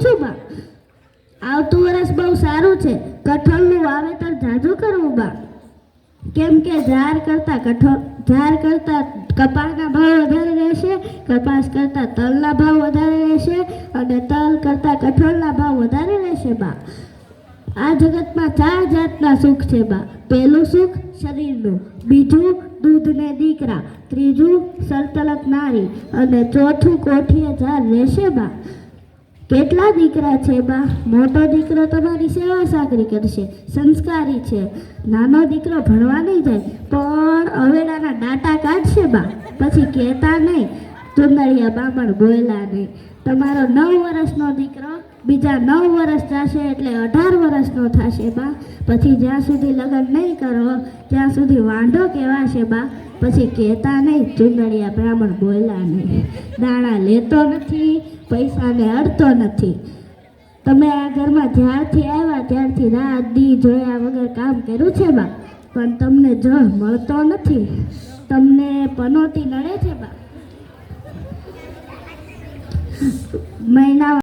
છું બા. આવતું વર્ષ બહુ સારું છે. કઠોળનું વાવેતર જાજુ કરવું બા. કેમ કે ઝાર કરતા કપાસના ભાવ વધારે રહેશે, કપાસ કરતા તલના ભાવ વધારે રહેશે અને તલ કરતા કઠોળના ભાવ વધારે રહેશે બા. આ જગતમાં 4 જાતના સુખ છે બા. પહેલું સુખ શરીરનું, બીજું દૂધ ને દીકરા, ત્રીજું સલ્તનત નારી અને ચોથું કોઠીએ ઝાર રહેશે બા. કેટલા દીકરા છે બા? મોટો દીકરો તમારી સેવા સાકરી કરશે, સંસ્કારી છે. નાનો દીકરો ભણવા નહીં જાય પણ અવેડાના ડાટા કાઢશે બા. પછી કહેતા નહીં ચુંદડિયા બામણ બોયલા નહીં. તમારો 9 વર્ષનો દીકરો બીજા 9 વર્ષ જશે એટલે 18 વર્ષનો થશે બા. પછી જ્યાં સુધી લગ્ન નહીં કરો ત્યાં સુધી વાંઢો કહેવાશે બા. પછી કહેતા નહીં ચુંદડિયા બ્રાહ્મણ બોયલા નહીં. દાણા લેતો નથી, પૈસાને અડતો નથી. તમે આ ઘરમાં જ્યારથી આવ્યા ત્યારથી રાત દી જોયા વગર કામ કર્યું છે બા, પણ તમને જળ મળતો નથી. તમને પનોતી નડે છે બા. મહિના